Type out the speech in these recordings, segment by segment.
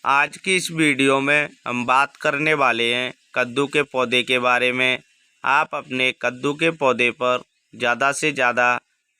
आज की इस वीडियो में हम बात करने वाले हैं कद्दू के पौधे के बारे में। आप अपने कद्दू के पौधे पर ज़्यादा से ज़्यादा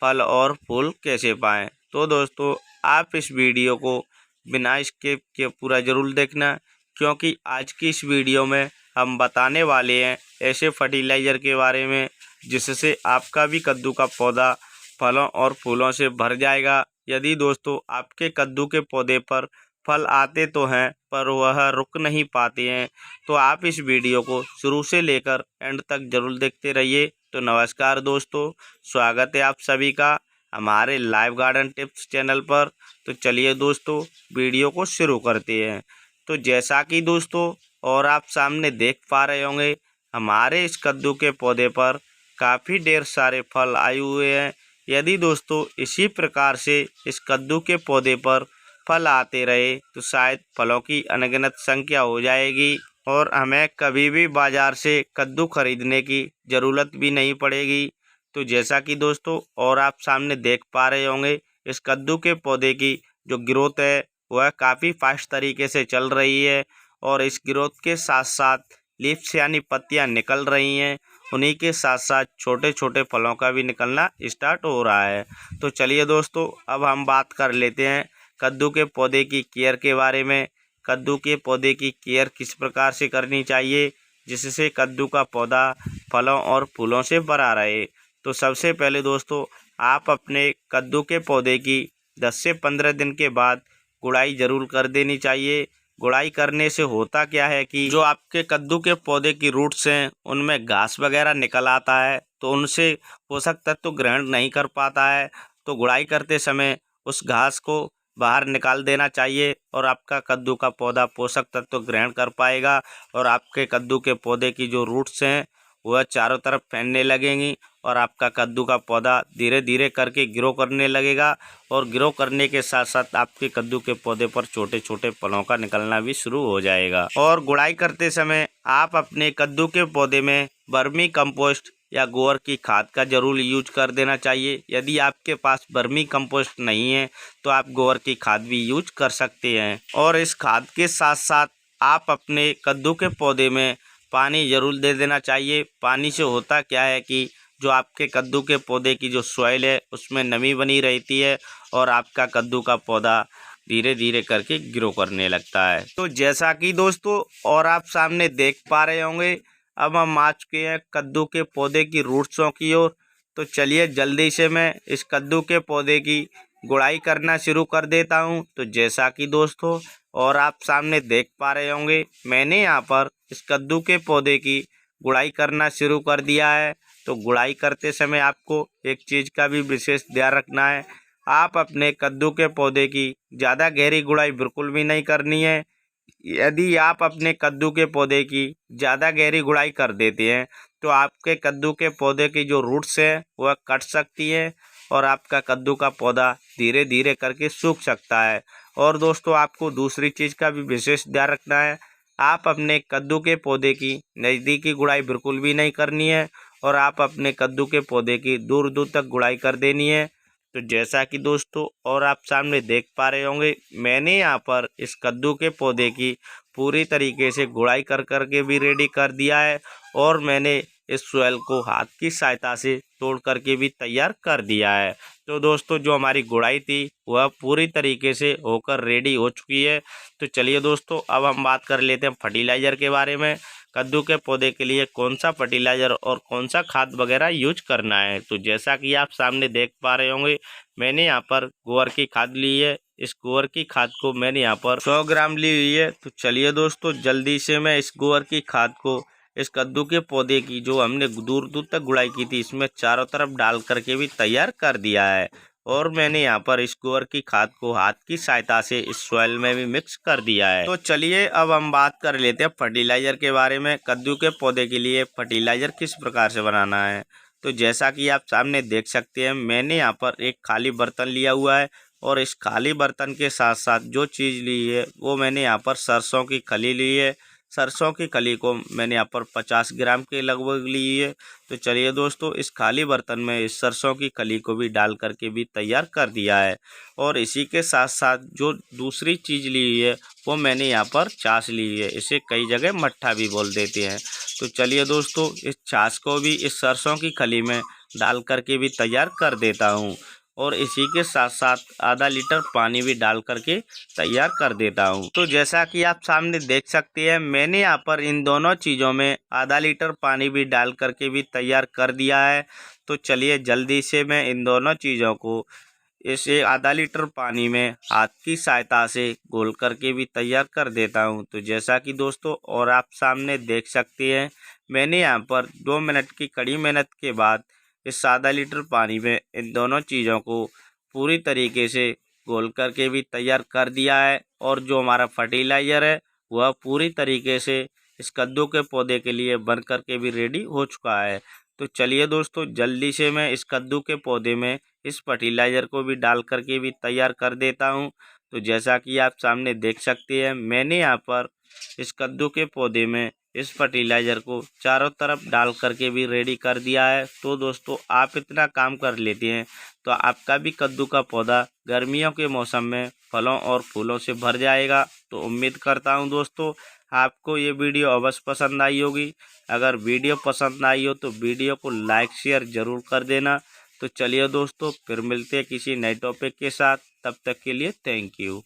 फल और फूल कैसे पाएँ। तो दोस्तों, आप इस वीडियो को बिना स्किप के पूरा ज़रूर देखना, क्योंकि आज की इस वीडियो में हम बताने वाले हैं ऐसे फर्टिलाइज़र के बारे में जिससे आपका भी कद्दू का पौधा फलों और फूलों से भर जाएगा। यदि दोस्तों आपके कद्दू के पौधे पर फल आते तो हैं पर वह रुक नहीं पाते हैं, तो आप इस वीडियो को शुरू से लेकर एंड तक जरूर देखते रहिए। तो नमस्कार दोस्तों, स्वागत है आप सभी का हमारे लाइव गार्डन टिप्स चैनल पर। तो चलिए दोस्तों, वीडियो को शुरू करते हैं। तो जैसा कि दोस्तों और आप सामने देख पा रहे होंगे, हमारे इस कद्दू के पौधे पर काफ़ी ढेर सारे फल आए हुए हैं। यदि दोस्तों इसी प्रकार से इस कद्दू के पौधे पर फल आते रहे तो शायद फलों की अनगिनत संख्या हो जाएगी और हमें कभी भी बाज़ार से कद्दू खरीदने की ज़रूरत भी नहीं पड़ेगी। तो जैसा कि दोस्तों और आप सामने देख पा रहे होंगे, इस कद्दू के पौधे की जो ग्रोथ है वह काफ़ी फास्ट तरीके से चल रही है और इस ग्रोथ के साथ साथ लीव्स यानी पत्तियां निकल रही हैं। उन्हीं के साथ साथ छोटे छोटे फलों का भी निकलना स्टार्ट हो रहा है। तो चलिए दोस्तों, अब हम बात कर लेते हैं कद्दू के पौधे की केयर के बारे में। कद्दू के पौधे की केयर किस प्रकार से करनी चाहिए जिससे कद्दू का पौधा फलों और फूलों से भरा रहे। तो सबसे पहले दोस्तों, आप अपने कद्दू के पौधे की 10 से 15 दिन के बाद गुड़ाई ज़रूर कर देनी चाहिए। गुड़ाई करने से होता क्या है कि जो आपके कद्दू के पौधे की रूट्स हैं उनमें घास वगैरह निकल आता है, तो उनसे पोषक तत्व ग्रहण नहीं कर पाता है। तो गुड़ाई करते समय उस घास को बाहर निकाल देना चाहिए और आपका कद्दू का पौधा पोषक तत्व ग्रहण कर पाएगा और आपके कद्दू के पौधे की जो रूट्स हैं वह चारों तरफ फैलने लगेंगी और आपका कद्दू का पौधा धीरे धीरे करके ग्रो करने लगेगा और ग्रो करने के साथ साथ आपके कद्दू के पौधे पर छोटे छोटे फलों का निकलना भी शुरू हो जाएगा। और गुड़ाई करते समय आप अपने कद्दू के पौधे में वर्मी कंपोस्ट या गोबर की खाद का जरूर यूज कर देना चाहिए। यदि आपके पास वर्मी कंपोस्ट नहीं है तो आप गोबर की खाद भी यूज कर सकते हैं। और इस खाद के साथ साथ आप अपने कद्दू के पौधे में पानी ज़रूर दे देना चाहिए। पानी से होता क्या है कि जो आपके कद्दू के पौधे की जो सॉइल है उसमें नमी बनी रहती है और आपका कद्दू का पौधा धीरे धीरे करके ग्रो करने लगता है। तो जैसा कि दोस्तों और आप सामने देख पा रहे होंगे, अब हम आ चुके हैं कद्दू के पौधे की रूट्सों की ओर। तो चलिए जल्दी से मैं इस कद्दू के पौधे की गुड़ाई करना शुरू कर देता हूं। तो जैसा कि दोस्तों और आप सामने देख पा रहे होंगे, मैंने यहां पर इस कद्दू के पौधे की गुड़ाई करना शुरू कर दिया है। तो गुड़ाई करते समय आपको एक चीज़ का भी विशेष ध्यान रखना है, आप अपने कद्दू के पौधे की ज़्यादा गहरी गुड़ाई बिल्कुल भी नहीं करनी है। यदि आप अपने कद्दू के पौधे की ज़्यादा गहरी गुड़ाई कर देते हैं तो आपके कद्दू के पौधे की जो रूट्स हैं वह कट सकती हैं और आपका कद्दू का पौधा धीरे धीरे करके सूख सकता है। और दोस्तों, आपको दूसरी चीज़ का भी विशेष ध्यान रखना है, आप अपने कद्दू के पौधे की नज़दीकी गुड़ाई बिल्कुल भी नहीं करनी है और आप अपने कद्दू के पौधे की दूर दूर तक गुड़ाई कर देनी है। तो जैसा कि दोस्तों और आप सामने देख पा रहे होंगे, मैंने यहाँ पर इस कद्दू के पौधे की पूरी तरीके से गुड़ाई कर करके भी रेडी कर दिया है और मैंने इस सॉइल को हाथ की सहायता से तोड़ करके भी तैयार कर दिया है। तो दोस्तों, जो हमारी गुड़ाई थी वह पूरी तरीके से होकर रेडी हो चुकी है। तो चलिए दोस्तों, अब हम बात कर लेते हैं फर्टिलाइज़र के बारे में। कद्दू के पौधे के लिए कौन सा फर्टिलाइज़र और कौन सा खाद वगैरह यूज करना है। तो जैसा कि आप सामने देख पा रहे होंगे, मैंने यहाँ पर गोबर की खाद ली है। इस गोबर की खाद को मैंने यहाँ पर 100 ग्राम ली हुई है। तो चलिए दोस्तों, जल्दी से मैं इस गोबर की खाद को इस कद्दू के पौधे की जो हमने दूर दूर तक गुड़ाई की थी इसमें चारों तरफ डाल करके भी तैयार कर दिया है और मैंने यहाँ पर इस गोबर की खाद को हाथ की सहायता से इस सॉइल में भी मिक्स कर दिया है। तो चलिए अब हम बात कर लेते हैं फर्टिलाइज़र के बारे में। कद्दू के पौधे के लिए फर्टिलाइज़र किस प्रकार से बनाना है। तो जैसा कि आप सामने देख सकते हैं, मैंने यहाँ पर एक खाली बर्तन लिया हुआ है और इस खाली बर्तन के साथ साथ जो चीज़ ली है वो मैंने यहाँ पर सरसों की खली ली है। सरसों की खली को मैंने यहाँ पर 50 ग्राम के लगभग ली है। तो चलिए दोस्तों, इस खाली बर्तन में इस सरसों की खली को भी डाल करके भी तैयार कर दिया है। और इसी के साथ साथ जो दूसरी चीज़ ली है वो मैंने यहाँ पर छाछ ली है। इसे कई जगह मट्ठा भी बोल देते हैं। तो चलिए दोस्तों, इस छाछ को भी इस सरसों की खली में डाल करके भी तैयार कर देता हूँ। और इसी के साथ साथ आधा लीटर पानी भी डाल करके तैयार कर देता हूँ। तो जैसा कि आप सामने देख सकते हैं, मैंने यहाँ पर इन दोनों चीज़ों में आधा लीटर पानी भी डाल करके भी तैयार कर दिया है। तो चलिए जल्दी से मैं इन दोनों चीज़ों को इसे आधा लीटर पानी में हाथ की सहायता से घोल करके भी तैयार कर देता हूँ। तो जैसा कि दोस्तों और आप सामने देख सकते हैं, मैंने यहाँ पर 2 मिनट की कड़ी मेहनत के बाद इस आधा लीटर पानी में इन दोनों चीज़ों को पूरी तरीके से घोल करके भी तैयार कर दिया है। और जो हमारा फर्टिलाइज़र है वह पूरी तरीके से इस कद्दू के पौधे के लिए बन करके भी रेडी हो चुका है। तो चलिए दोस्तों, जल्दी से मैं इस कद्दू के पौधे में इस फर्टिलाइज़र को भी डाल करके भी तैयार कर देता हूँ। तो जैसा कि आप सामने देख सकते हैं, मैंने यहाँ पर इस कद्दू के पौधे में इस फर्टिलाइज़र को चारों तरफ डाल करके भी रेडी कर दिया है। तो दोस्तों, आप इतना काम कर लेते हैं तो आपका भी कद्दू का पौधा गर्मियों के मौसम में फलों और फूलों से भर जाएगा। तो उम्मीद करता हूँ दोस्तों, आपको ये वीडियो अवश्य पसंद आई होगी। अगर वीडियो पसंद आई हो तो वीडियो को लाइक शेयर ज़रूर कर देना। तो चलिए दोस्तों, फिर मिलते हैं किसी नए टॉपिक के साथ। तब तक के लिए थैंक यू।